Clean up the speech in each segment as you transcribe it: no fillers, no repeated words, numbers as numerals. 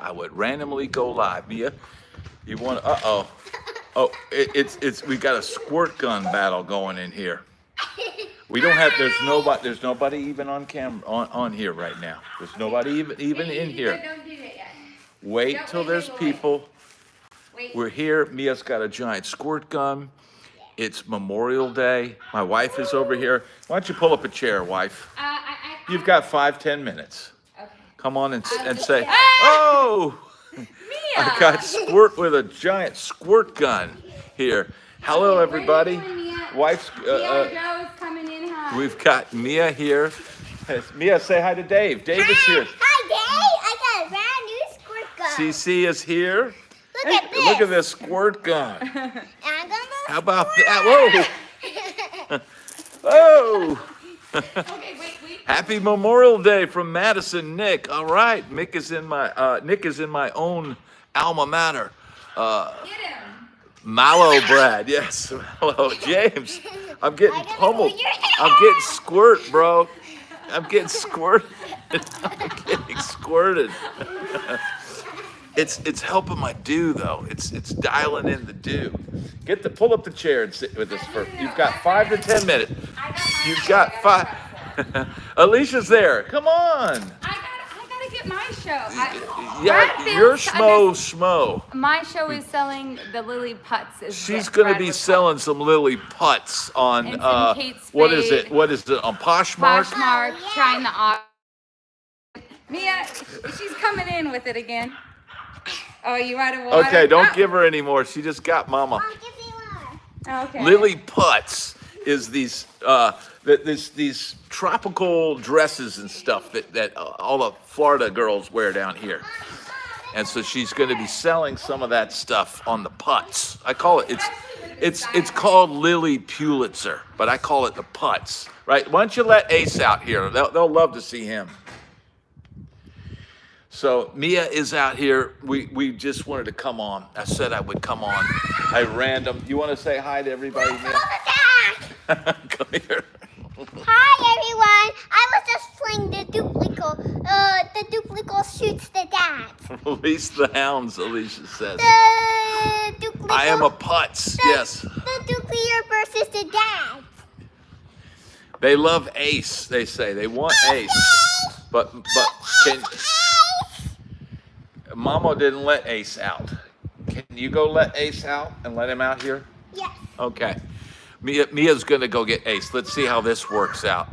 I would randomly go live. Mia, you want? Oh, we got a squirt gun battle going in here. We don't have. There's nobody even on camera on here right now. There's nobody even in here. Don't do it yet. Wait till there's people. We're here. Mia's got a giant squirt gun. It's Memorial Day. My wife is over here. Why don't you pull up a chair, wife? You've got 5-10 minutes. Okay. Come on and say, oh! Mia! I got squirt with a giant squirt gun here. Hello, everybody. Wife's. Joe is coming in hot. We've got Mia here. Mia, say hi to Dave. Dave is here. Hi, Dave. I got a brand new squirt gun. CC is here. Look at this squirt gun. I'm gonna How about that? Whoa! Whoa! Okay, wait. Happy Memorial Day from Madison, Nick. All right, Nick is in my own alma mater. Get him. Mallow Brad, yes. Hello, James. I'm getting pummeled. your hair. I'm getting squirt, bro. I'm getting squirted. I'm getting squirted. It's helping my dew though. It's dialing in the dew. Pull up the chair and sit with us for. You've got 5 to 10 minutes. You've got 5. Alicia's there. Come on. I gotta get my show. You're schmo. My show is selling the Lily Putts. She's going to be selling some Lily Putts on And some Kate what is Spade. it on Poshmark? Poshmark, trying the Mia, she's coming in with it again. Oh, you out of water? Okay, don't give her any more. She just got mama. I'll give you more. Okay. Lily Putts is these tropical dresses and stuff that all the Florida girls wear down here. And so she's going to be selling some of that stuff on the Putts. I call it's called Lily Pulitzer, but I call it the Putts. Right? Why don't you let Ace out here? They'll love to see him. So Mia is out here. We just wanted to come on. I said I would come on. You want to say hi to everybody, Mia? Come here. Hi, everyone. I was just playing the duplicate. The duplicate shoots the dad. Release the hounds, Alicia says. The duplicate. I am a Putts, yes. The duplicate versus the dad. They love Ace, they say. They want Ace. But can Mama didn't let Ace out. Can you go let Ace out and let him out here? Yes. Okay. Mia's going to go get Ace. Let's see how this works out.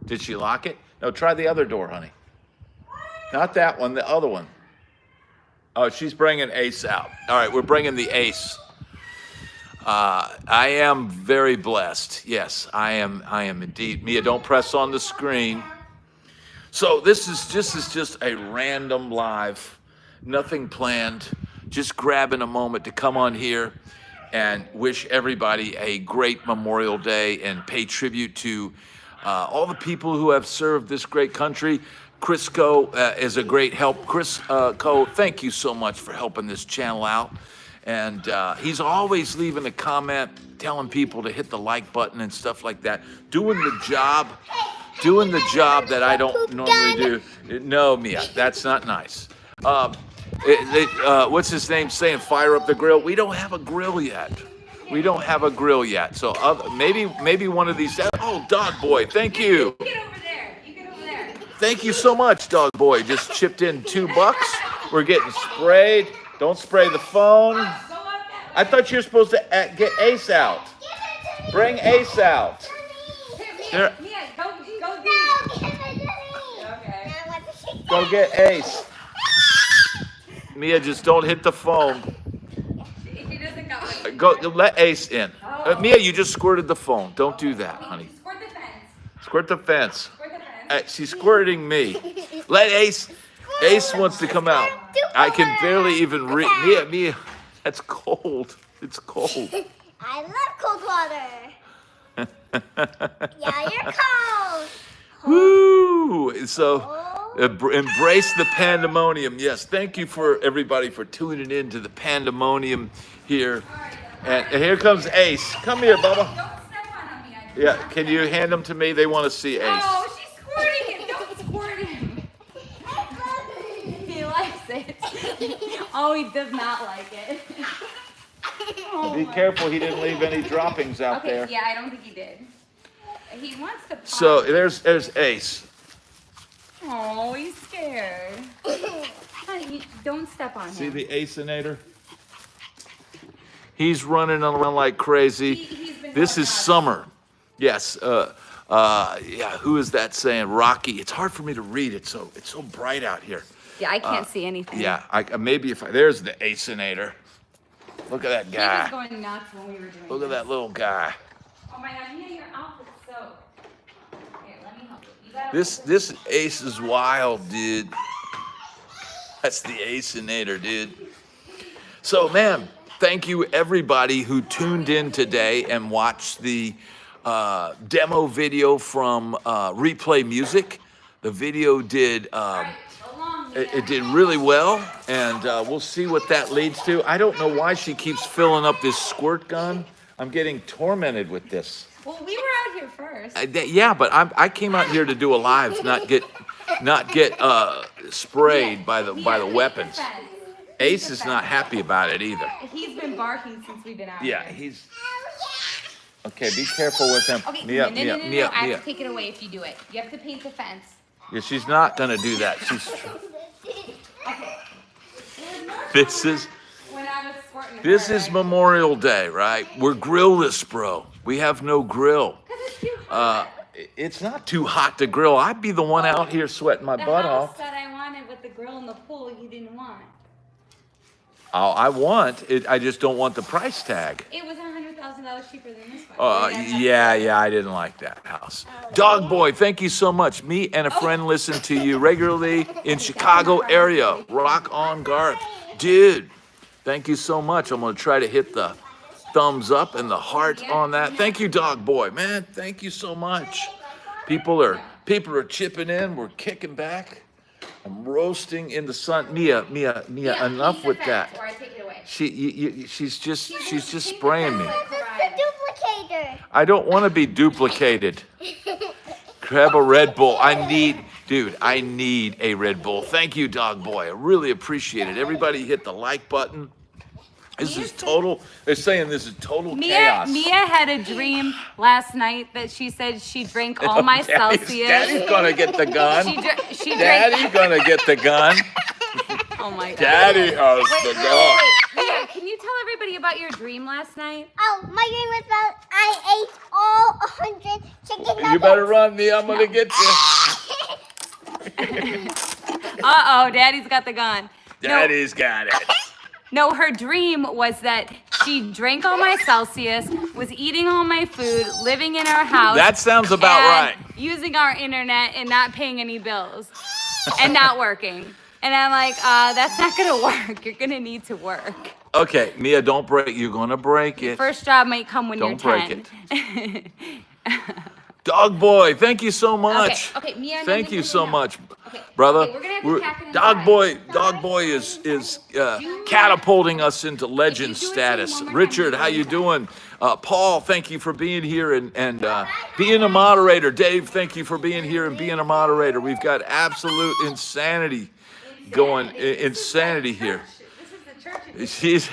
Did she lock it? No, try the other door, honey. Not that one, the other one. Oh, she's bringing Ace out. All right, we're bringing the Ace. I am very blessed. Yes, I am indeed. Mia, don't press on the screen. So this is just a random live, nothing planned, just grabbing a moment to come on here and wish everybody a great Memorial Day and pay tribute to all the people who have served this great country. Chris Coe is a great help. Chris Coe, thank you so much for helping this channel out. And he's always leaving a comment, telling people to hit the like button and stuff like that. Doing the job that I don't normally do. No, Mia, that's not nice. What's his name saying? Fire up the grill. We don't have a grill yet. So maybe one of these. Oh, Dog Boy, thank you. You get over there. Thank you so much, Dog Boy. Just chipped in $2. We're getting sprayed. Don't spray the phone. I thought you were supposed to get Ace out. Bring Ace out. Mia, go deep. Okay. Go get Ace. Mia, just don't hit the phone. He doesn't got Go let Ace in. Mia, you just squirted the phone. Don't do that, honey. Squirt the fence. Squirt the fence. She's squirting me. Let Ace. Ace wants to come out. I can barely even read. Mia, that's cold. It's cold. I love cold water. Yeah, you're cold. Woo! So embrace the pandemonium. Yes, thank you for everybody for tuning in to the pandemonium here. And here comes Ace. Come here, Bubba. Don't step on him, Mia. Yeah, can you hand them to me? They want to see Ace. Oh, she's squirting him. Don't squirt him. He likes it. Oh, he does not like it. Oh Be my- careful he didn't leave any droppings out Okay, there. yeah, I don't think he did. He wants to. So pop. there's Ace. Oh, he's scared. Honey, don't step on See him. the Aceinator? He's running around like crazy. He's been This going is out. summer. Yes. Yeah. Who is that saying? Rocky. It's hard for me to read. It's so bright out here. Yeah, I can't see anything. Yeah. Maybe if there's the Aceinator. Look at that He was guy. going nuts when we were doing Look at this. that little guy. Oh my God, Mia, your outfit's soaked. Here, let me help you. You gotta This Ace is wild, dude. That's the Aceinator, dude. So, man, thank you everybody who tuned in today and watched the demo video from Replay Music. The video did it did really well, and we'll see what that leads to. I don't know why she keeps filling up this squirt gun. I'm getting tormented with this. Well, we were out here first. Yeah, but I came out here to do a live, not get sprayed by the weapons. Ace is not happy about it either. He's been barking since we've been out Yeah, here. he's okay. Be careful with him. Okay, Mia, no, Mia, no, no, no, Mia, no. I Mia. have to take it away if you do it. You have to paint the fence. Yeah, she's not gonna do that. She's. Okay. This is When I was squirting this her, is Memorial Day, right? We're grillless, bro. We have no grill. 'Cause it's too hot. It's not too hot to grill. I'd be the one out here sweating my The butt house off. that I wanted with the grill in the pool, you didn't want. I want it. I just don't want the price tag. It was $100,000 cheaper than this one. Yeah, I didn't like that house. Dog Boy, thank you so much. Me and a friend listen to you regularly in Chicago area. Rock on, Garth. Dude, thank you so much. I'm going to try to hit the thumbs up and the heart on that. Thank you, Dog Boy. Man, thank you so much. People are chipping in. We're kicking back. I'm roasting in the sun. Mia, enough with that. Or I take it away. She's just spraying me. This is the duplicator. I don't want to be duplicated. Grab a Red Bull. I need a Red Bull. Thank you, Dog Boy. I really appreciate it. Everybody hit the like button. This is total, they're saying this is total chaos. Mia had a dream last night that she said she drank all my Celsius. Daddy's gonna get the gun. She Daddy's drank. gonna get the gun. Oh my God. Daddy has the gun. Mia, can you tell everybody about your dream last night? Oh, my dream was about I ate all 100 chicken nuggets. You better run, Mia. I'm gonna get you. Uh-oh, Daddy's got the gun. Daddy's got it. No, her dream was that she drank all my Celsius, was eating all my food, living in our house. That sounds about and right. Using our internet and not paying any bills and not working. And I'm like, that's not gonna work. You're gonna need to work. Okay, Mia, don't break. You're gonna break it. First job might come when Don't you're break 10. Dog Boy, thank you so much. Okay, Mia, no, Thank no, you no, so no. much, Okay, brother. okay, we're gonna have to pack it Dog inside. Dog Boy is catapulting us into legend do it to me status. one more time, Richard, how you doing? Paul, thank you for being here and being a moderator. Dave, thank you for being here and being a moderator. We've got absolute insanity going, insanity here. This is the church. She's,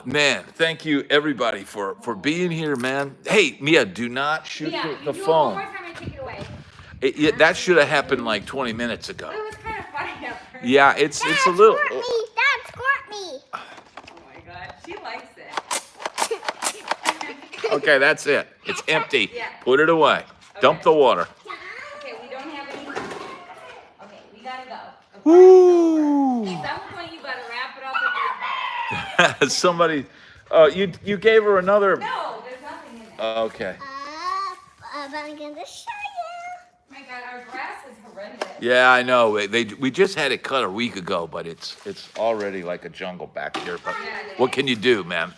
man, thank you everybody for being here, man. Hey, Mia, do not shoot Mia, the you do it one phone. more time and take it away. That should have happened like 20 minutes ago. It was kind of funny at first. Yeah, it's Dad, a little. squirt me. Dad, squirt me. Oh my God, she likes it. Okay, that's it. It's empty. Yeah. Put it away. Dump the water. Okay, we don't have any. Okay, we gotta go. Woo! At some point, you gotta wrap it up. Somebody, you gave her another. No, there's nothing in there. Okay. I'm going to show you. My God, our grass is horrendous. Yeah, I know. We just had it cut a week ago, but it's already like a jungle back here. But what can you do, man?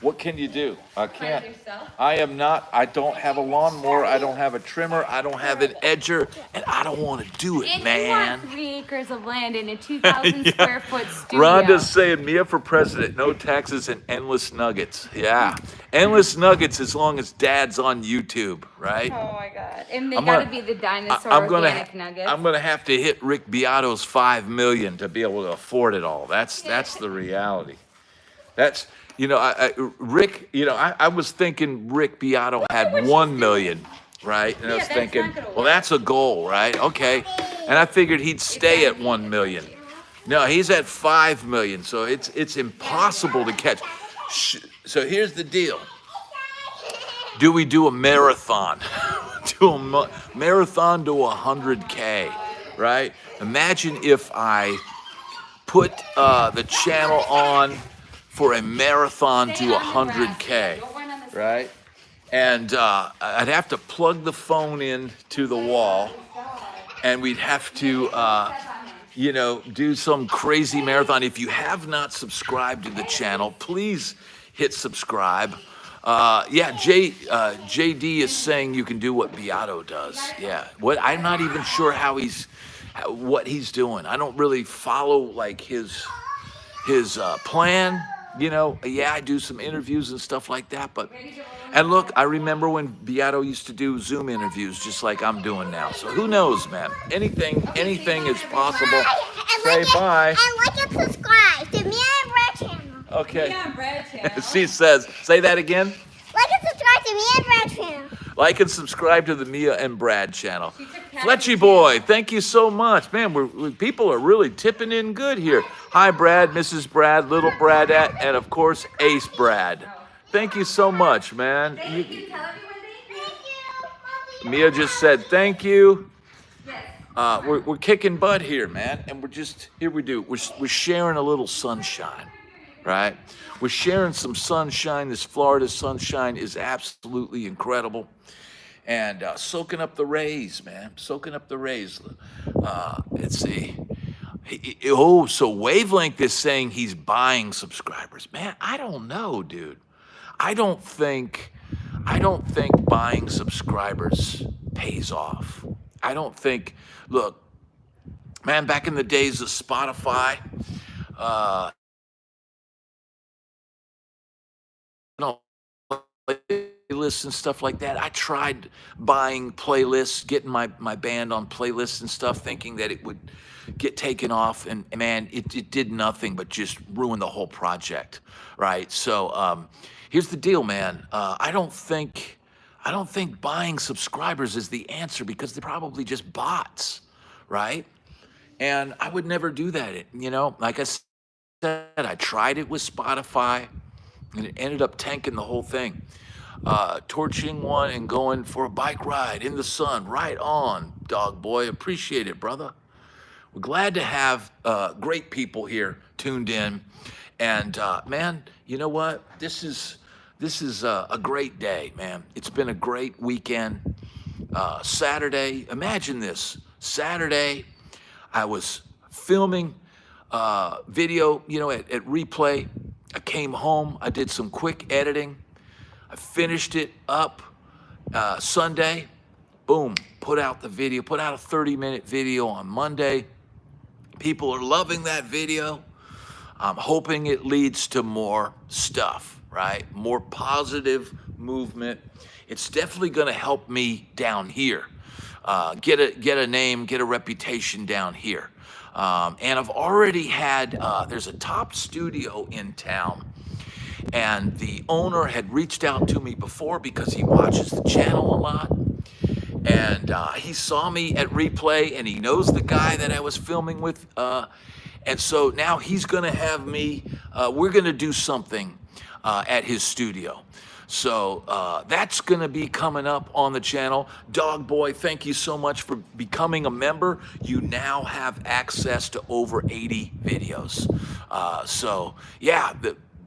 What can you do? I can't. yourself. I am not. I don't have a lawnmower. I don't have a trimmer. I don't have an edger, and I don't want to do it, And man. you want 3 acres of land in a 2,000 Yeah. square foot studio. Rhonda's saying Mia for president, no taxes and endless nuggets. Yeah, endless nuggets as long as Dad's on YouTube, right? Oh my God. And they I'm gotta gonna- be the dinosaur I'm gonna organic nuggets. I'm gonna have to hit Rick Beato's 5 million to be able to afford it all. That's the reality. That's Rick. I was thinking Rick Beato had 1 million, right? And I Yeah, was that's thinking, not gonna well, work. that's a goal, right? Okay, and I figured he'd stay at 1 million. No, he's at 5 million, so it's impossible to catch. So here's the deal. Do we do a marathon? Do a marathon to 100K, right? Imagine if I put the channel on for a marathon to 100K, right? And I'd have to plug the phone in to the wall, and we'd have to, do some crazy marathon. If you have not subscribed to the channel, please hit subscribe. JD is saying you can do what Beato does. Yeah, I'm not even sure what he's doing. I don't really follow like his plan. I do some interviews and stuff like that. And look, I remember when Beato used to do Zoom interviews just like I'm doing now. So who knows, man? Anything is possible. Say bye. And like and subscribe to Mia and Brad channel. Okay. Yeah, Brad channel. She says, say that again. Like and subscribe to Mia and Brad channel. Like and subscribe to the Mia and Brad channel. She took Kathy's Fletchy boy, thank you so much. Man, people are really tipping in good here. Hi, Brad, Mrs. Brad, Little Bradette, and of course, Ace Brad. Thank you so much, man. Tell everyone thank you. Mia just said thank you. Yes. We're kicking butt here, man, and we're sharing a little sunshine, right? We're sharing some sunshine. This Florida sunshine is absolutely incredible, and soaking up the rays, man. Soaking up the rays. Let's see. So Wavelength is saying he's buying subscribers. Man, I don't know, dude. I don't think buying subscribers pays off. I don't think. Look, man, back in the days of Spotify, playlists and stuff like that. I tried buying playlists, getting my band on playlists and stuff, thinking that it would get taken off, and man, it did nothing but just ruin the whole project, right? So here's the deal, man. I don't think buying subscribers is the answer because they're probably just bots, right? And I would never do that. Like I said, I tried it with Spotify, and it ended up tanking the whole thing. Torching one and going for a bike ride in the sun. Right on, dog boy. Appreciate it, brother. We're glad to have great people here tuned in. And man, you know what? This is a great day, man. It's been a great weekend. Saturday, imagine this. Saturday, I was filming video, at Replay. I came home. I did some quick editing. I finished it up Sunday. Boom, put out the video, put out a 30-minute video on Monday. People are loving that video. I'm hoping it leads to more stuff, right? More positive movement. It's definitely going to help me down here. Get a name, get a reputation down here. And I've already had, there's a top studio in town, and the owner had reached out to me before because he watches the channel a lot. And he saw me at Replay, and he knows the guy that I was filming with. And so now he's going to have me, we're going to do something at his studio. So that's going to be coming up on the channel. Dog Boy, thank you so much for becoming a member. You now have access to over 80 videos.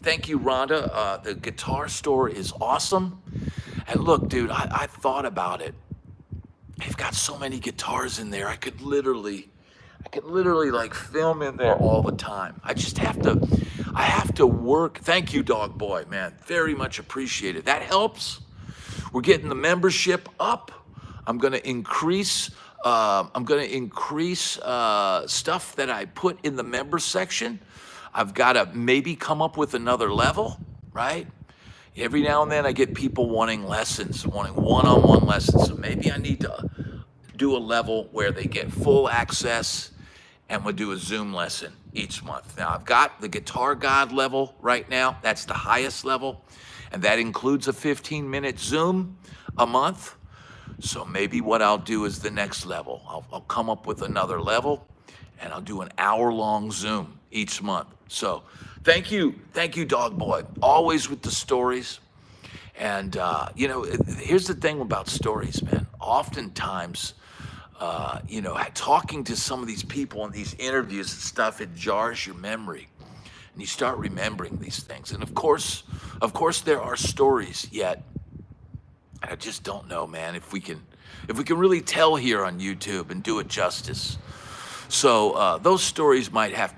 Thank you, Rhonda. The guitar store is awesome. And look, dude, I thought about it. They've got so many guitars in there. I could literally like film in there all the time. I I have to work. Thank you, Dog Boy, man. Very much appreciated. That helps. We're getting the membership up. I'm going to increase. Stuff that I put in the member section. I've got to maybe come up with another level, right? Every now and then I get people wanting lessons, wanting one-on-one lessons. So maybe I need to do a level where they get full access, and we'll do a Zoom lesson each month. Now I've got the Guitar God level right now. That's the highest level, and that includes a 15-minute Zoom a month. So maybe what I'll do is the next level. I'll come up with another level, and I'll do an hour-long Zoom each month. So thank you, Dog Boy. Always with the stories. And, here's the thing about stories, man. Oftentimes, talking to some of these people in these interviews and stuff, it jars your memory. And you start remembering these things. And of course, there are stories yet. I just don't know, man, if we can really tell here on YouTube and do it justice. So those stories I might have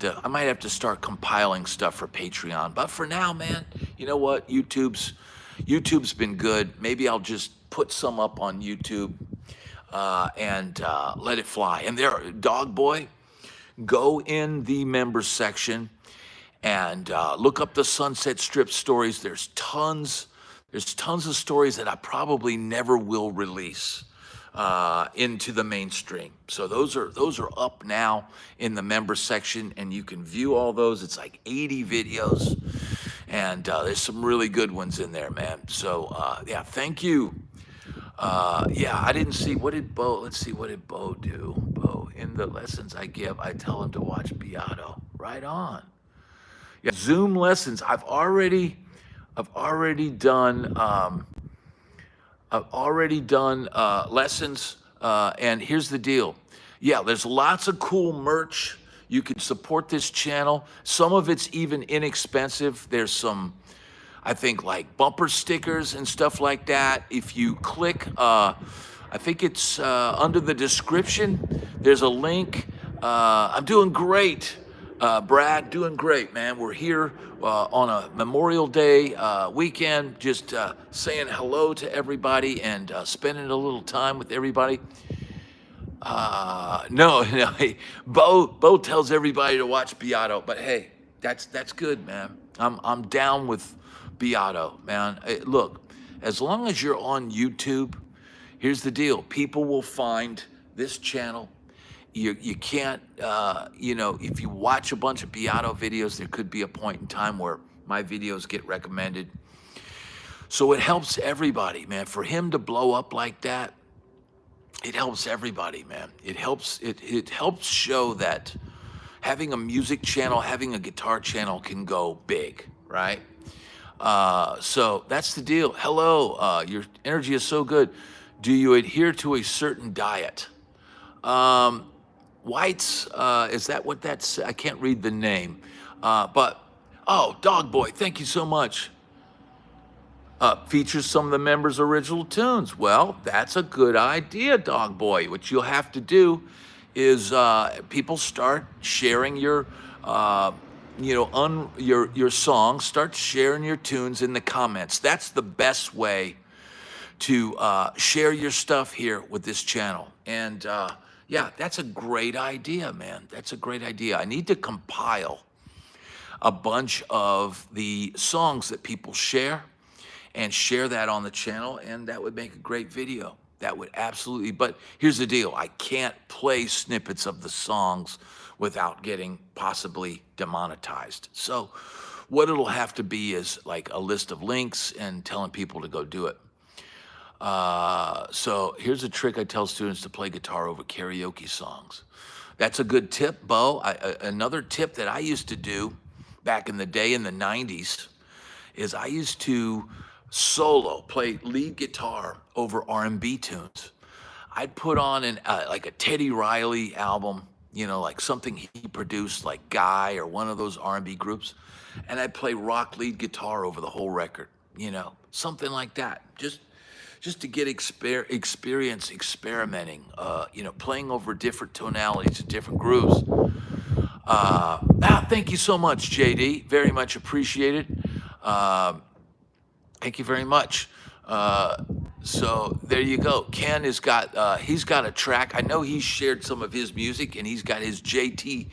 to start compiling stuff for Patreon. But for now, man, you know what? YouTube's been good. Maybe I'll just put some up on YouTube and let it fly. And there, Dog Boy, go in the members section and look up the Sunset Strip stories. There's tons of stories that I probably never will release into the mainstream. So those are up now in the member section, and you can view all those. It's like 80 videos, and there's some really good ones in there, man. So thank you. I didn't see, let's see, what did Bo do? Bo, in the lessons I give, I tell him to watch Beato. Right on. Yeah, Zoom lessons. I've already done lessons, and here's the deal. Yeah, there's lots of cool merch. You can support this channel. Some of it's even inexpensive. There's some, I think, like bumper stickers and stuff like that. If you click, I think it's under the description, there's a link. I'm doing great. Brad, doing great, man. We're here on a Memorial Day weekend, just saying hello to everybody and spending a little time with everybody. No, Bo tells everybody to watch Beato, but hey, that's good, man. I'm down with Beato, man. Look, as long as you're on YouTube, here's the deal: people will find this channel. You can't, if you watch a bunch of Beato videos, there could be a point in time where my videos get recommended. So it helps everybody, man. For him to blow up like that, it helps everybody, man. It helps show that having a music channel, having a guitar channel can go big, right? So that's the deal. Hello, your energy is so good. Do you adhere to a certain diet? Whites, is that what that's? I can't read the name. Dog Boy, thank you so much. Features some of the members' original tunes. Well, that's a good idea, Dog Boy. What you'll have to do is people start sharing your songs, start sharing your tunes in the comments. That's the best way to share your stuff here with this channel. And that's a great idea, man. That's a great idea. I need to compile a bunch of the songs that people share and share that on the channel, and that would make a great video. That would absolutely, but here's the deal. I can't play snippets of the songs without getting possibly demonetized. So what it'll have to be is like a list of links and telling people to go do it. So here's a trick I tell students to play guitar over karaoke songs. That's a good tip, Bo. Another tip that I used to do back in the day in the 90s is I used to play lead guitar over R&B tunes. I'd put on like a Teddy Riley album, like something he produced, like Guy or one of those R&B groups, and I'd play rock lead guitar over the whole record, something like that. Just to get experience experimenting, playing over different tonalities and different grooves. Thank you so much, JD. Very much appreciated. Thank you very much. So there you go. Ken has got he's got a track. I know he's shared some of his music, and he's got his JTG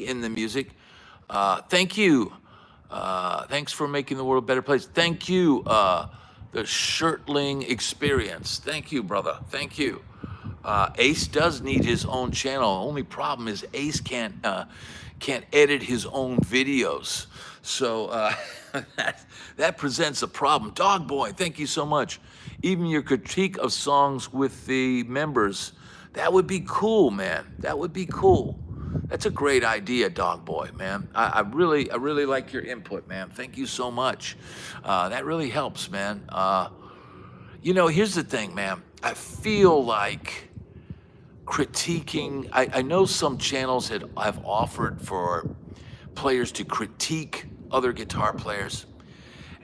in the music. Thank you. Thanks for making the world a better place. Thank you, the Shirtling Experience. Thank you, brother. Thank you. Ace does need his own channel. Only problem is Ace can't edit his own videos. So that presents a problem. Dog Boy, thank you so much. Even your critique of songs with the members, that would be cool, man. That would be cool. That's a great idea, Dog Boy, man. I really like your input, man. Thank you so much. That really helps, man. Here's the thing, man. I feel like critiquing, I know some channels have offered for players to critique other guitar players,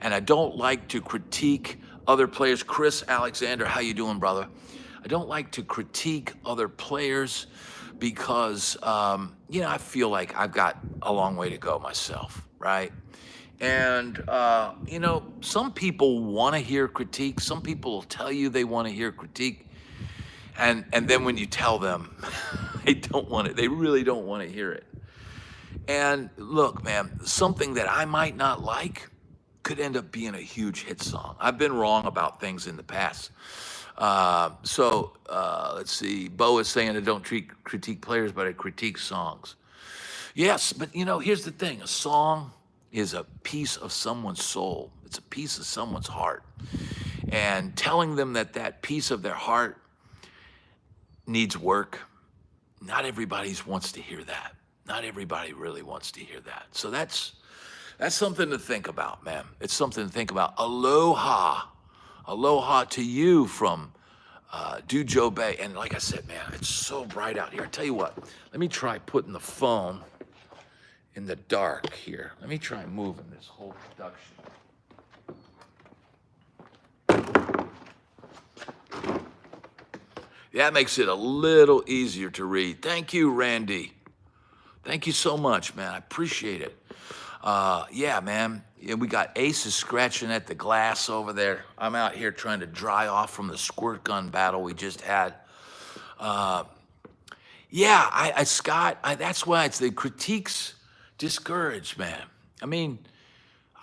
and I don't like to critique other players. Chris Alexander, how you doing, brother? I don't like to critique other players because, I feel like I've got a long way to go myself, right? And, some people want to hear critique. Some people will tell you they want to hear critique. And then when you tell them, they really don't want to hear it. And look, man, something that I might not like could end up being a huge hit song. I've been wrong about things in the past. Let's see. Bo is saying I don't critique players, but I critique songs. Yes, but here's the thing. A song is a piece of someone's soul. It's a piece of someone's heart. And telling them that piece of their heart needs work, not everybody wants to hear that. Not everybody really wants to hear that. So that's something to think about, man. It's something to think about. Aloha. Aloha to you from Dujo Bay. And like I said, man, it's so bright out here. I tell you what, let me try putting the phone in the dark here. Let me try moving this whole production. That makes it a little easier to read. Thank you, Randy. Thank you so much, man. I appreciate it. Yeah, man. Yeah, we got Aces scratching at the glass over there. I'm out here trying to dry off from the squirt gun battle we just had. Scott, that's why it's the critiques discourage, man. I mean,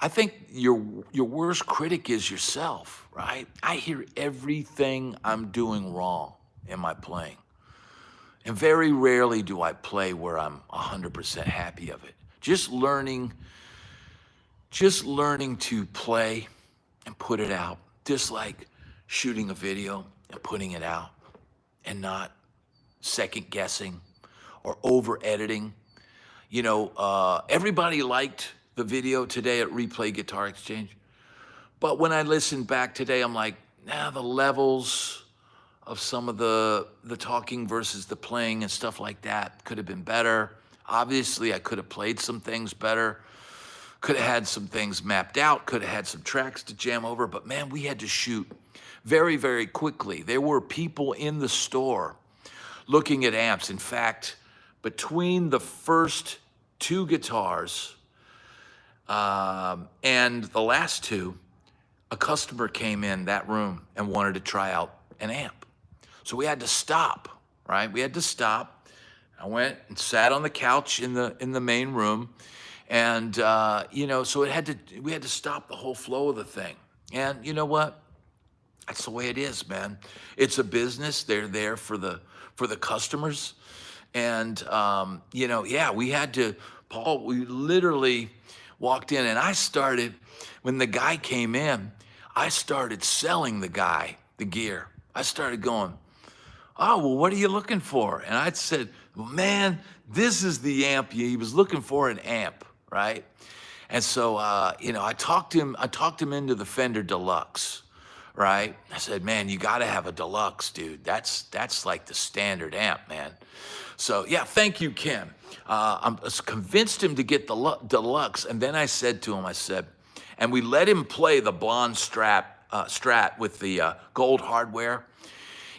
I think your worst critic is yourself, right? I hear everything I'm doing wrong in my playing. And very rarely do I play where I'm 100% happy of it. Just learning to play and put it out. Just like shooting a video and putting it out and not second guessing or over editing. Everybody liked the video today at Replay Guitar Exchange. But when I listened back today, I'm like, the levels of some of the talking versus the playing and stuff like that could have been better. Obviously, I could have played some things better. Could have had some things mapped out. Could have had some tracks to jam over. But man, we had to shoot very, very quickly. There were people in the store looking at amps. In fact, between the first two guitars and the last two, a customer came in that room and wanted to try out an amp. So we had to stop, right? We had to stop. I went and sat on the couch in the main room, and so we had to stop the whole flow of the thing. And you know what? That's the way it is, man. It's a business. They're there for the customers, and we had to. Paul, we literally walked in, and I started when the guy came in. I started selling the guy the gear. I started going, oh, well, what are you looking for? And I said, well, man, this is the amp. He was looking for an amp, right? And so, I talked him into the Fender Deluxe, right? I said, man, you got to have a Deluxe, dude. That's like the standard amp, man. So, yeah, thank you, Ken. I convinced him to get the Deluxe. And then I said to him, and we let him play the blonde Strat with the gold hardware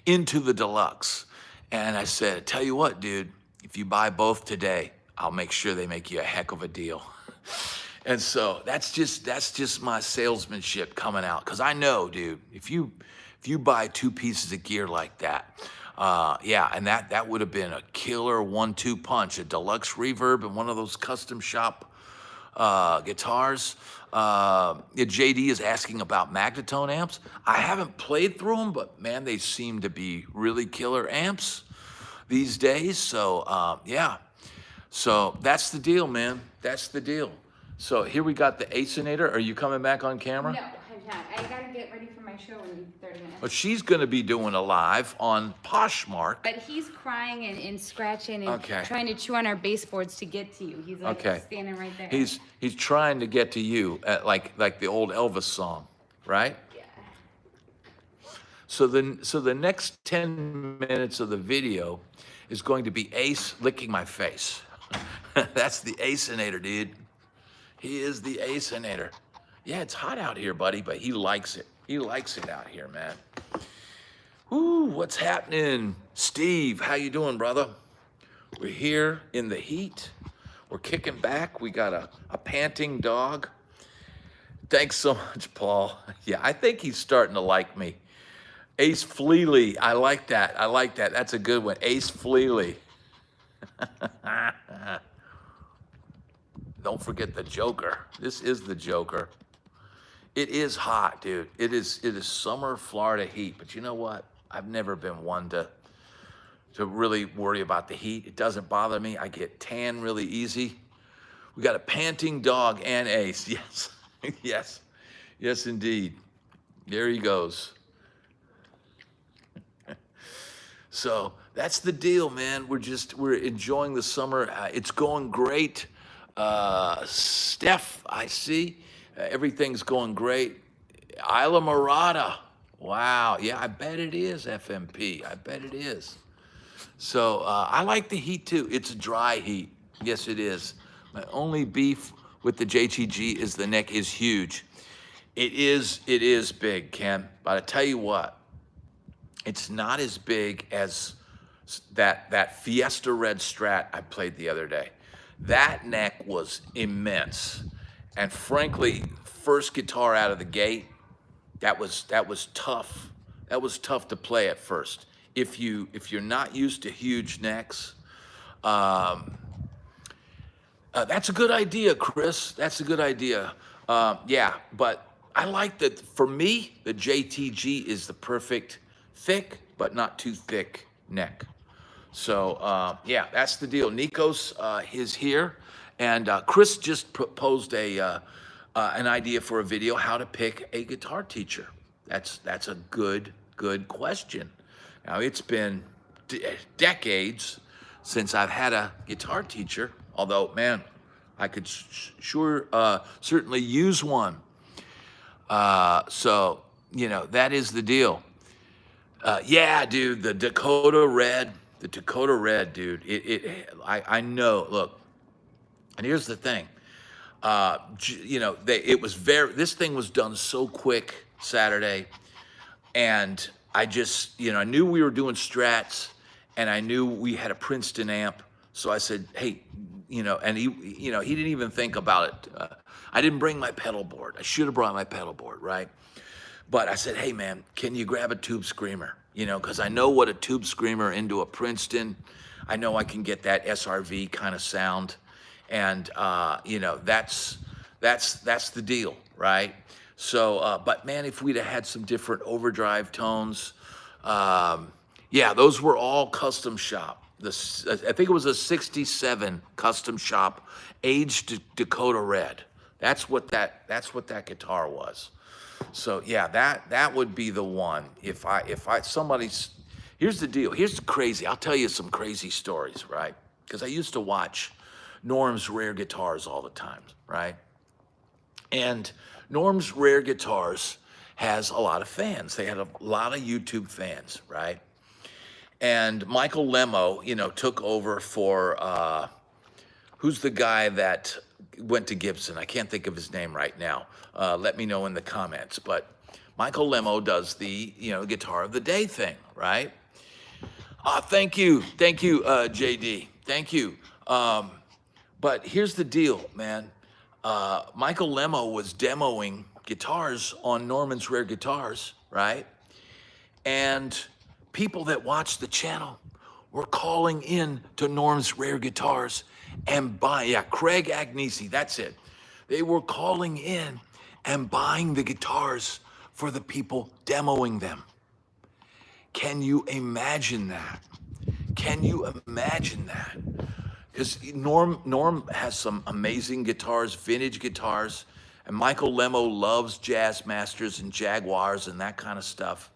into the Deluxe. And I said, tell you what, dude, if you buy both today, I'll make sure they make you a heck of a deal. And so that's just my salesmanship coming out. Cause I know, dude, if you buy 2 pieces of gear like that, yeah, and that would have been a killer 1-2 punch, a deluxe reverb and one of those custom shop guitars. JD is asking about Magnetone amps. I haven't played through them, but man, they seem to be really killer amps these days. So yeah, so that's the deal, man. That's the deal. So here we got the Acenator. Are you coming back on camera? No, I'm not. I gotta get ready for my show in 30 minutes. But she's going to be doing a live on Poshmark. But he's crying and scratching and Okay. trying to chew on our baseboards to get to you. He's like Okay. standing right there. He's trying to get to you at like the old Elvis song, right? Yeah. So the next 10 minutes of the video is going to be Ace licking my face. That's the Acenator, dude. He is the Acenator. Yeah, it's hot out here, buddy, but he likes it. He likes it out here, man. Whoo, what's happening? Steve, how you doing, brother? We're here in the heat. We're kicking back. We got a panting dog. Thanks so much, Paul. Yeah, I think he's starting to like me. Ace Fleely, I like that. I like that. That's a good one. Ace Fleely. Don't forget the Joker. This is the Joker. It is hot, dude. It is summer Florida heat. But you know what? I've never been one to really worry about the heat. It doesn't bother me. I get tan really easy. We got a panting dog and Ace. Yes. Yes. Yes, indeed. There he goes. So that's the deal, man. We're enjoying the summer. It's going great. Steph, I see. Everything's going great. Isla Morada. Wow. Yeah, I bet it is FMP. I bet it is. So I like the heat too. It's a dry heat. Yes, it is. My only beef with the JTG is the neck is huge. It is big, Ken. But I tell you what, it's not as big as that Fiesta Red Strat I played the other day. That neck was immense. And frankly, first guitar out of the gate, that was tough. That was tough to play at first. If you're not used to huge necks, that's a good idea, Chris. That's a good idea. Yeah, but I like that. For me, the JTG is the perfect thick, but not too thick neck. So yeah, that's the deal. Nikos is here, and Chris just proposed an idea for a video: how to pick a guitar teacher. That's a good question. Now it's been decades since I've had a guitar teacher. Although, man, I could certainly use one. So you know that is the deal. Yeah, dude, the Dakota Red. The Dakota Red, dude, I know, look, and here's the thing, you know, this thing was done so quick Saturday, and I just, you know, I knew we were doing strats, and I knew we had a Princeton amp, so I said, hey, you know, and he didn't even think about it. I didn't bring my pedal board. I should have brought my pedal board, right? But I said, hey, man, can you grab a tube screamer? You know, because I know what a tube screamer into a Princeton. I know I can get that SRV kind of sound. And, you know, that's the deal, right? So, but man, if we'd have had some different overdrive tones, yeah, those were all custom shop. I think it was a 67 custom shop, aged Dakota Red. That's what that guitar was. So yeah, that would be the one. If somebody's, here's the deal. Here's the crazy. I'll tell you some crazy stories, right? Because I used to watch Norm's Rare Guitars all the time, right? And Norm's Rare Guitars has a lot of fans. They had a lot of YouTube fans, right? And Michael Lemo, you know, took over for who's the guy that went to Gibson? I can't think of his name right now. Let me know in the comments. But Michael Lemo does the, you know, Guitar of the Day thing, right? Thank you, JD. Thank you. But here's the deal, man. Michael Lemo was demoing guitars on Norman's Rare Guitars, right? And people that watched the channel were calling in to Norm's Rare Guitars and buying, yeah, Craig Agnesi, that's it. They were calling in and buying the guitars for the people demoing them. Can you imagine that? Can you imagine that? Because Norm has some amazing guitars, vintage guitars, and Michael Lemo loves jazz masters and Jaguars and that kind of stuff.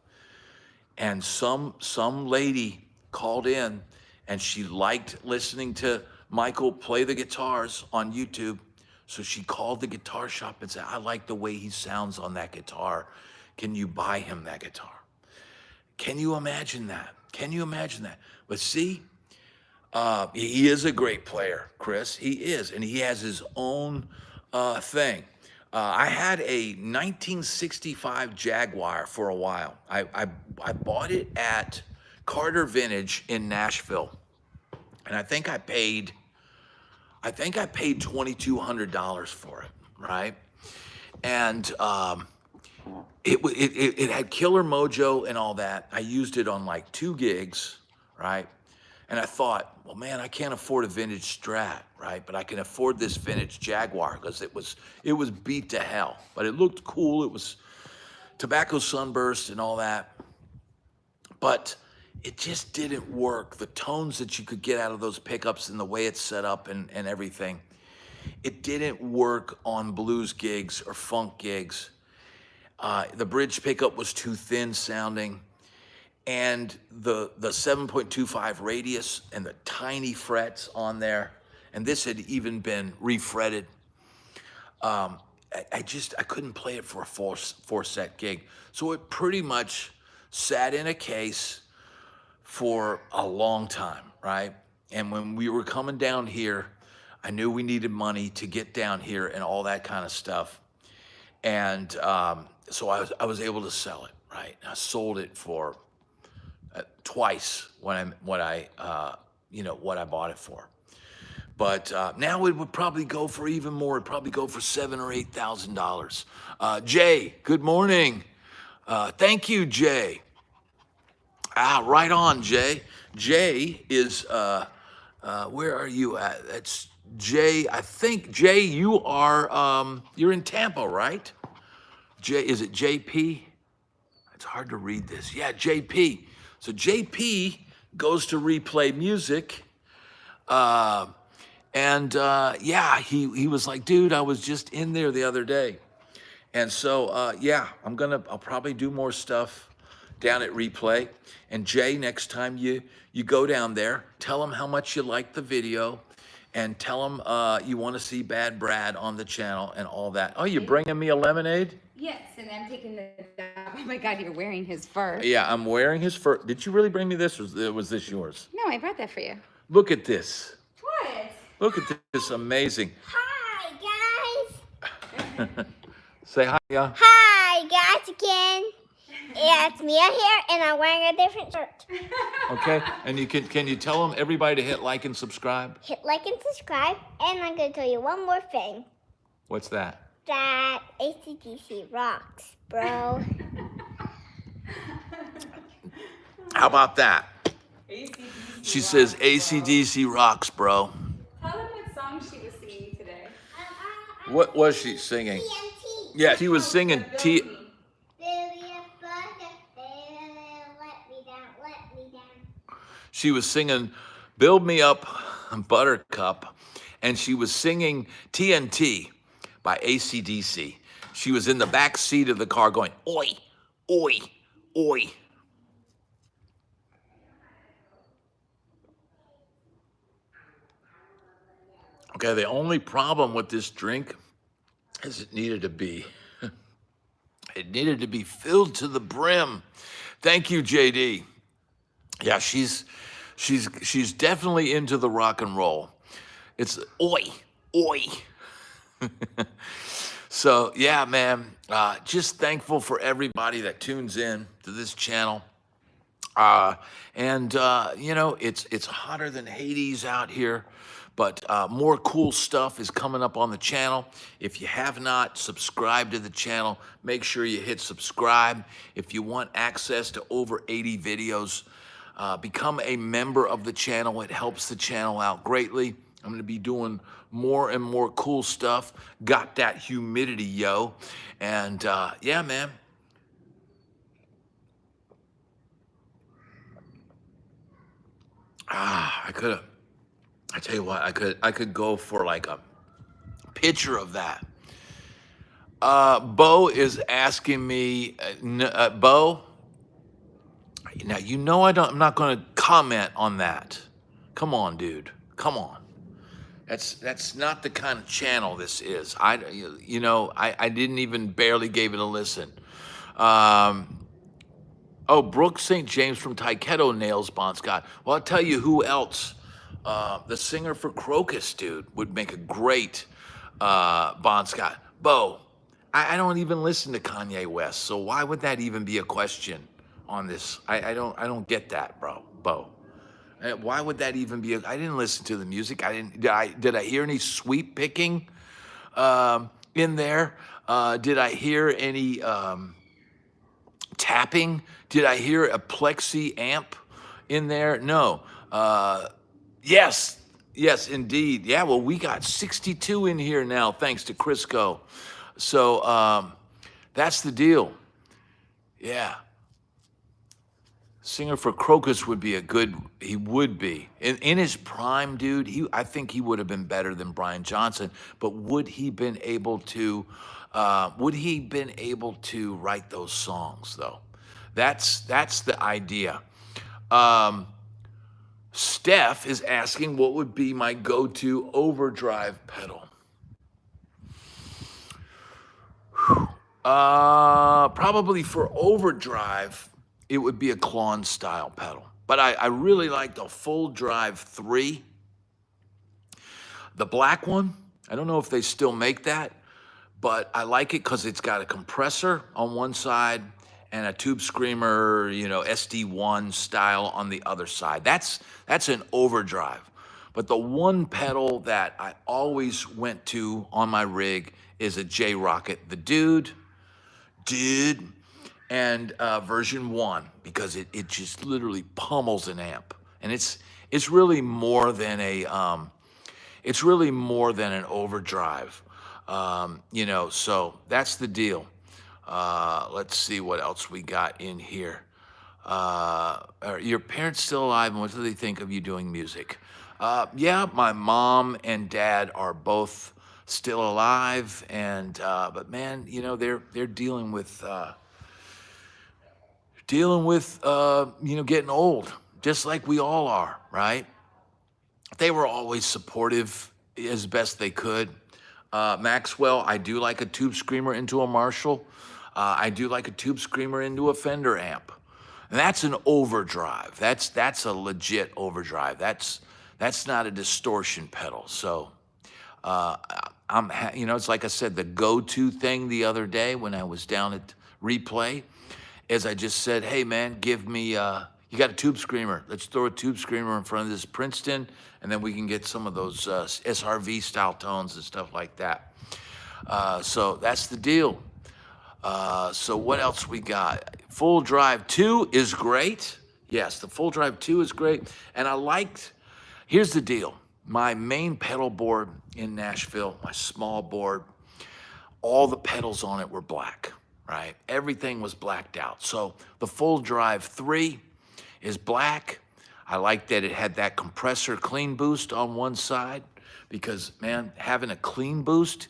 And some lady called in and she liked listening to Michael play the guitars on YouTube. So she called the guitar shop and said, I like the way he sounds on that guitar. Can you buy him that guitar? Can you imagine that? Can you imagine that? But see, he is a great player, Chris. He is, and he has his own thing. I had a 1965 Jaguar for a while. I bought it at Carter Vintage in Nashville, and I think I paid $2,200 for it, right? And it had killer mojo and all that. I used it on like 2 gigs, right? And I thought, well, man, I can't afford a vintage Strat, right? But I can afford this vintage Jaguar because it was beat to hell. But it looked cool. It was tobacco sunburst and all that. But it just didn't work. The tones that you could get out of those pickups and the way it's set up and everything, it didn't work on blues gigs or funk gigs. The bridge pickup was too thin sounding. And the 7.25 radius and the tiny frets on there, and this had even been refretted. I couldn't play it for a four set gig. So it pretty much sat in a case for a long time, right? And when we were coming down here, I knew we needed money to get down here and all that kind of stuff. And so I was able to sell it, right? I sold it for twice what I bought it for. But now it would probably go for even more. It'd probably go for $7,000 or $8,000. Jay, good morning. Thank you, Jay. Right on, Jay. Jay is where are you at? That's Jay. I think Jay, you are you're in Tampa, right? Jay, is it JP? It's hard to read this. Yeah, JP. So JP goes to Replay Music, yeah, he was like, dude, I was just in there the other day, and so yeah, I'll probably do more stuff down at Replay. And Jay, next time you go down there, tell him how much you like the video, and tell him you want to see Bad Brad on the channel and all that. Oh, you're bringing me a lemonade? Yes, and I'm taking the dog. Oh my God, you're wearing his fur. Yeah, I'm wearing his fur. Did you really bring me this, or was this yours? No, I brought that for you. Look at this. What? Look at this, amazing. Hi, guys. Say hi, yeah. Hi, guys, again. Yeah, it's Mia here, and I'm wearing a different shirt. Okay, and can you tell them, everybody, to hit like and subscribe? Hit like and subscribe, and I'm going to tell you one more thing. What's that? That AC/DC rocks, bro. How about that? She says AC/DC rocks, bro. Tell them what song she was singing today. What was she singing? TNT. Yeah, she was singing T. She was singing Build Me Up, Buttercup, and she was singing TNT by AC/DC. She was in the back seat of the car going, oi, oi, oi. Okay, the only problem with this drink is it needed to be filled to the brim. Thank you, JD. Yeah, she's definitely into the rock and roll. It's oi, oi. So yeah, man, just thankful for everybody that tunes in to this channel. You know, it's hotter than Hades out here, but more cool stuff is coming up on the channel. If you have not subscribed to the channel, make sure you hit subscribe. If you want access to over 80 videos, become a member of the channel. It helps the channel out greatly. I'm going to be doing more and more cool stuff. Got that humidity, yo. And yeah, man. I tell you what, I could go for like a picture of that. Bo is asking me, Bo, now you know I'm not going to comment on that. Come on, dude. Come on. That's not the kind of channel this is. I didn't even barely gave it a listen. Oh, Brooke St. James from Taiketo nails Bon Scott. Well, I'll tell you who else. The singer for Crocus, dude, would make a great Bon Scott. Bo, I don't even listen to Kanye West, so why would that even be a question on this? I don't get that, bro. Bo. Why would that even be? I didn't listen to the music. Did I hear any sweep picking in there? Did I hear any tapping? Did I hear a plexi amp in there? No. Yes, indeed. Yeah, well, we got 62 in here now, thanks to Crisco. So that's the deal. Yeah. Singer for Crocus would be he would be. In his prime, dude, I think he would have been better than Brian Johnson, but would he been able to write those songs though? That's the idea. Steph is asking what would be my go-to overdrive pedal. Probably for overdrive, it would be a Klon style pedal. But I really like the Full Drive 3. The black one, I don't know if they still make that, but I like it because it's got a compressor on one side and a tube screamer, SD1 style on the other side. That's an overdrive. But the one pedal that I always went to on my rig is a J-Rocket, the dude, and version 1, because it just literally pummels an amp. And it's really more than an overdrive. So that's the deal. Let's see what else we got in here. Are your parents still alive, and what do they think of you doing music? Yeah, my mom and dad are both still alive, and but man, they're dealing with getting old, just like we all are, right? They were always supportive as best they could. Maxwell, I do like a tube screamer into a Marshall. I do like a tube screamer into a Fender amp. And that's an overdrive. That's a legit overdrive. That's not a distortion pedal. So it's like I said, the go-to thing the other day when I was down at Replay is I just said, hey man, give me you got a tube screamer. Let's throw a tube screamer in front of this Princeton, and then we can get some of those SRV style tones and stuff like that. So that's the deal. So what else we got? Full Drive 2 is great. Yes, the Full Drive 2 is great. And here's the deal. My main pedal board in Nashville, my small board, all the pedals on it were black, right? Everything was blacked out. So the Full Drive 3 is black. I like that it had that compressor clean boost on one side, because man, having a clean boost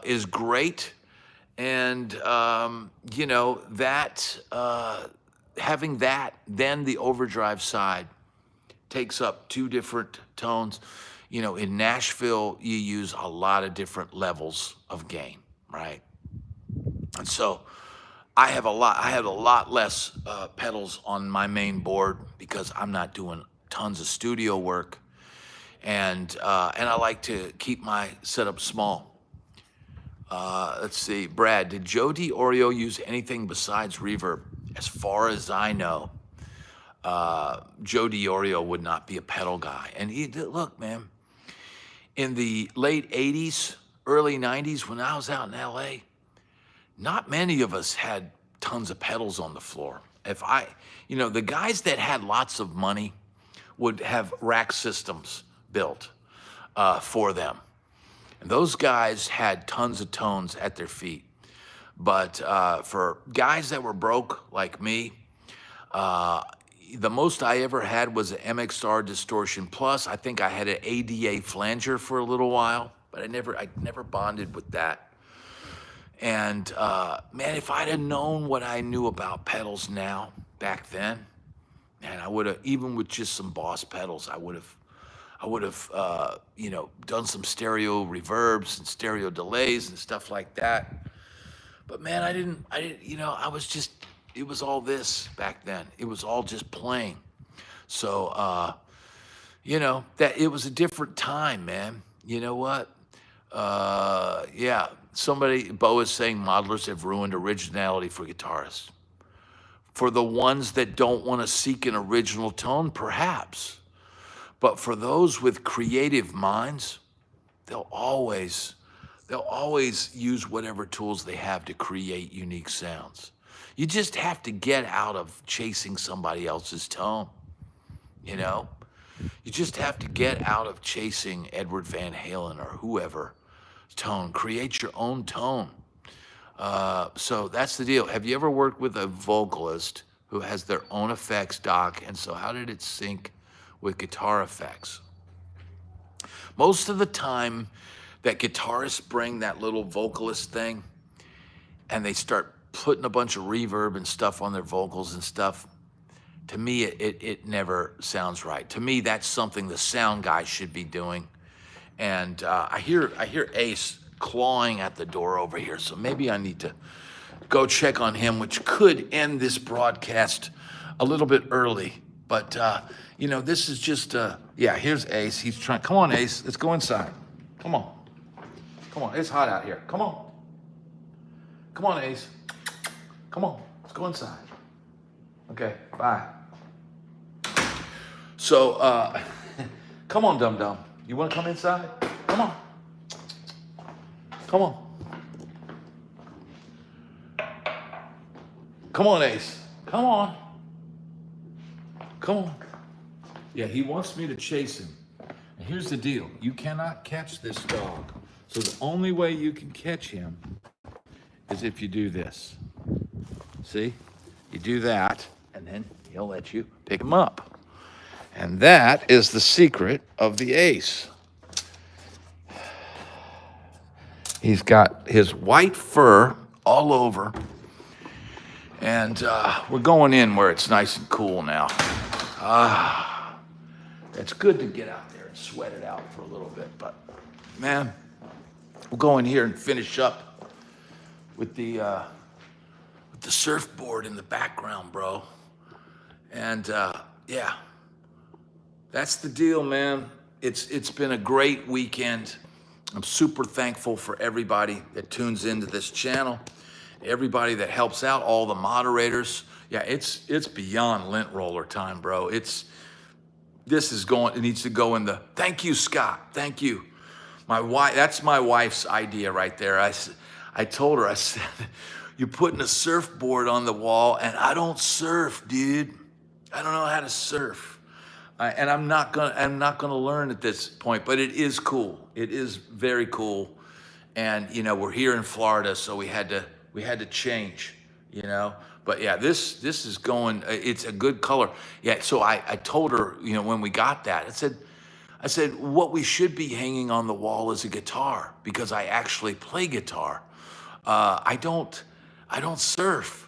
is great. And having that, then the overdrive side takes up two different tones. In Nashville, you use a lot of different levels of gain, right? And so I had a lot less pedals on my main board because I'm not doing tons of studio work, and I like to keep my setup small. Let's see, Brad, did Joe DiOrio use anything besides reverb? As far as I know, Joe DiOrio would not be a pedal guy. And look, man, in the late 80s, early 90s, when I was out in LA, not many of us had tons of pedals on the floor. The guys that had lots of money would have rack systems built for them. And those guys had tons of tones at their feet. But for guys that were broke like me, the most I ever had was an MXR Distortion Plus. I think I had an ADA flanger for a little while, but I never bonded with that. And man, if I'd have known what I knew about pedals now back then, man, I would have, even with just some Boss pedals, I would have done some stereo reverbs and stereo delays and stuff like that. But man, I didn't, it was all this back then. It was all just playing. So, that it was a different time, man. You know what? Bo is saying modelers have ruined originality for guitarists. For the ones that don't want to seek an original tone, perhaps. But for those with creative minds, they'll always use whatever tools they have to create unique sounds. You just have to get out of chasing somebody else's tone, You just have to get out of chasing Edward Van Halen or whoever tone. Create your own tone. So that's the deal. Have you ever worked with a vocalist who has their own effects doc? And so how did it sync with guitar effects? Most of the time that guitarists bring that little vocalist thing and they start putting a bunch of reverb and stuff on their vocals and stuff, to me, it never sounds right. To me, that's something the sound guy should be doing. And I hear Ace clawing at the door over here, so maybe I need to go check on him, which could end this broadcast a little bit early. But, this is just, here's Ace. He's trying, come on, Ace, let's go inside. Come on, it's hot out here. Come on, Ace. Come on, let's go inside. Okay, bye. So, come on, dum-dum. You want to come inside? Come on. Come on, Ace. Come on. Yeah, he wants me to chase him. And here's the deal. You cannot catch this dog. So the only way you can catch him is if you do this. See? You do that, and then he'll let you pick him up. And that is the secret of the Ace. He's got his white fur all over. And we're going in where it's nice and cool now. It's good to get out there and sweat it out for a little bit. But, man, we'll go in here and finish up with the surfboard in the background, bro. And, that's the deal, man. It's been a great weekend. I'm super thankful for everybody that tunes into this channel, everybody that helps out, all the moderators. Yeah, it's beyond lint roller time, bro. It needs to go in the, thank you, Scott, thank you. My wife, that's my wife's idea right there. I told her, I said, you're putting a surfboard on the wall, and I don't surf, dude. I don't know how to surf. And I'm not gonna learn at this point, but it is cool. It is very cool. And we're here in Florida, so we had to change, But yeah, this is going, it's a good color. Yeah, so I told her, when we got that, I said, what we should be hanging on the wall is a guitar, because I actually play guitar. I don't surf.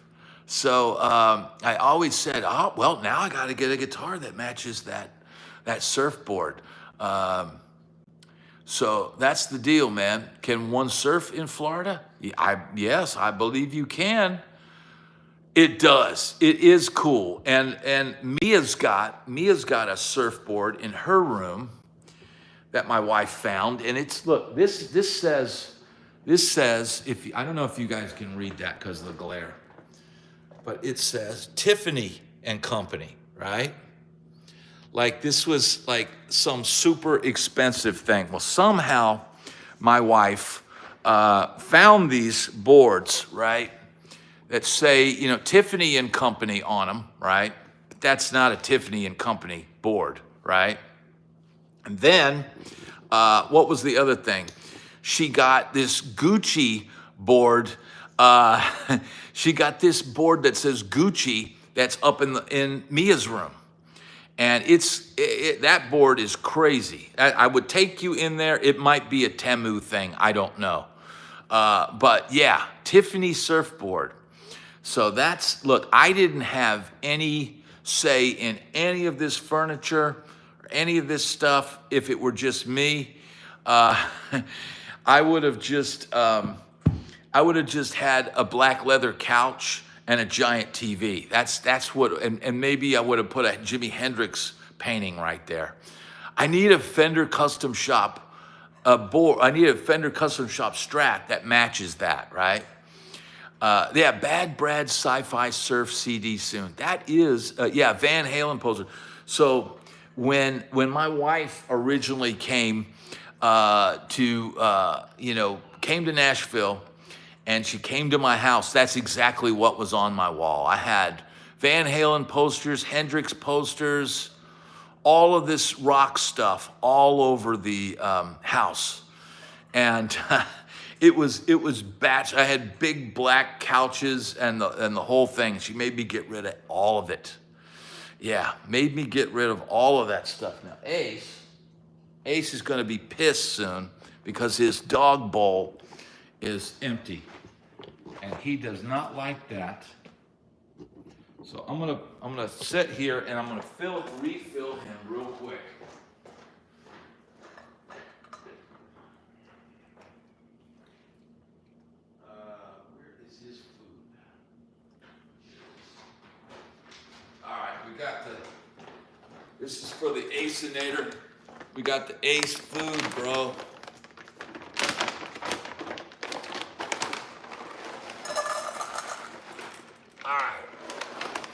So I always said, now I got to get a guitar that matches that surfboard. So that's the deal, man. Can one surf in Florida? Yes, I believe you can. It does. It is cool. And Mia's got a surfboard in her room that my wife found, and this says I don't know if you guys can read that because of the glare. But it says Tiffany and Company, right? Like this was like some super expensive thing. Well, somehow my wife found these boards, right, that say, you know, Tiffany and Company on them, right? But that's not a Tiffany and Company board, right? And then, what was the other thing? She got this Gucci board. She got this board that says Gucci that's up in Mia's room. And that board is crazy. I would take you in there. It might be a Temu thing. I don't know. But yeah, Tiffany surfboard. So look, I didn't have any say in any of this furniture or any of this stuff. If it were just me, I would have just had a black leather couch and a giant TV. That's what, and maybe I would have put a Jimi Hendrix painting right there. I need a Fender Custom Shop board. I need a Fender Custom Shop Strat that matches that, right? Yeah, Bad Brad Sci-Fi Surf CD soon. That is, yeah, Van Halen poster. So when my wife originally came came to Nashville, and she came to my house, that's exactly what was on my wall. I had Van Halen posters, Hendrix posters, all of this rock stuff all over the house. And it was batch. I had big black couches and the whole thing. She made me get rid of all of it. Yeah, made me get rid of all of that stuff. Now, Ace is gonna be pissed soon because his dog bowl is empty. And he does not like that. So I'm gonna sit here and I'm gonna refill him real quick. Where is his food? All right, this is for the Aceinator. We got the Ace food, bro. All right,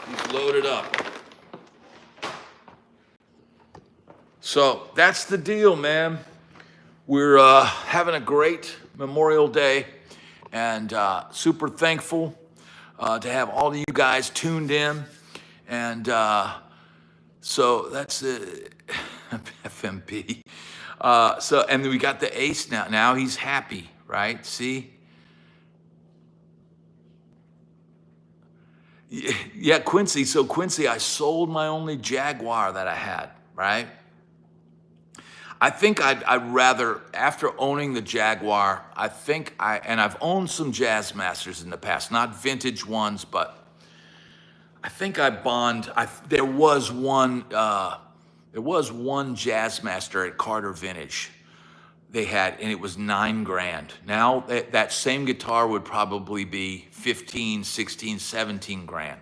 he's loaded up. So that's the deal, man. We're having a great Memorial Day and super thankful to have all of you guys tuned in. And so that's FMP. And then we got the Ace now. Now he's happy, right? See? Yeah, Quincy. So Quincy, I sold my only Jaguar that I had, right? I think I'd rather, after owning the Jaguar, I've owned some Jazzmasters in the past, not vintage ones, but I think there was one Jazzmaster at Carter Vintage they had, and it was $9,000. Now that same guitar would probably be 15, 16, 17 grand.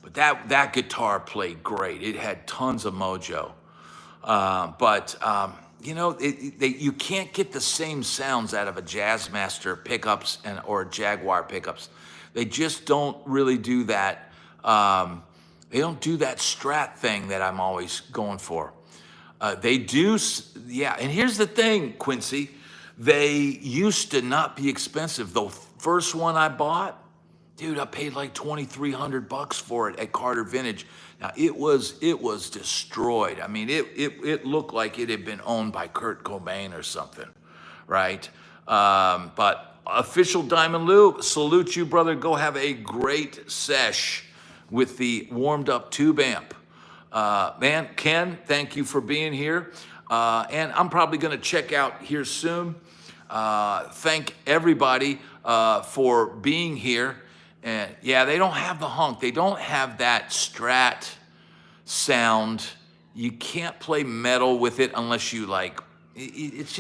But that guitar played great. It had tons of mojo. You can't get the same sounds out of a Jazzmaster pickups or Jaguar pickups. They just don't really do that. They don't do that Strat thing that I'm always going for. They do, yeah. And here's the thing, Quincy. They used to not be expensive. The first one I bought, dude, I paid like $2,300 for it at Carter Vintage. Now it was destroyed. I mean, it looked like it had been owned by Kurt Cobain or something, right? But Official Diamond Lou, salute you, brother. Go have a great sesh with the warmed up tube amp. Man, Ken, thank you for being here. And I'm probably gonna check out here soon. Thank everybody for being here. And yeah, they don't have the hunk. They don't have that Strat sound. You can't play metal with it unless you like, it's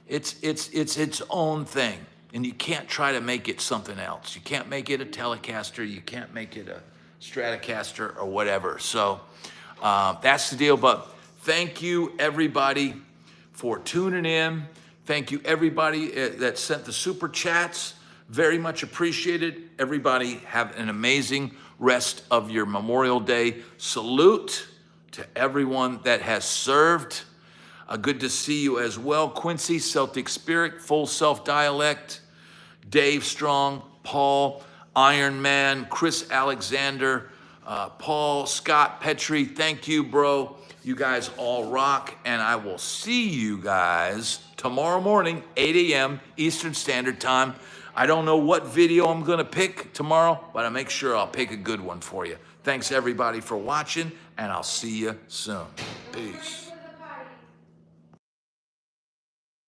its own thing. And you can't try to make it something else. You can't make it a Telecaster. You can't make it a Stratocaster or whatever. So that's the deal. But thank you, everybody, for tuning in. Thank you, everybody that sent the super chats. Very much appreciated. Everybody have an amazing rest of your Memorial Day. Salute to everyone that has served. Good to see you as well. Quincy, Celtic Spirit, Full Self Dialect, Dave Strong, Paul, Iron Man, Chris Alexander, Paul, Scott Petrie, thank you, bro. You guys all rock, and I will see you guys tomorrow morning, 8 a.m. Eastern Standard Time. I don't know what video I'm gonna pick tomorrow, but I'll make sure I'll pick a good one for you. Thanks everybody for watching, and I'll see you soon. Peace.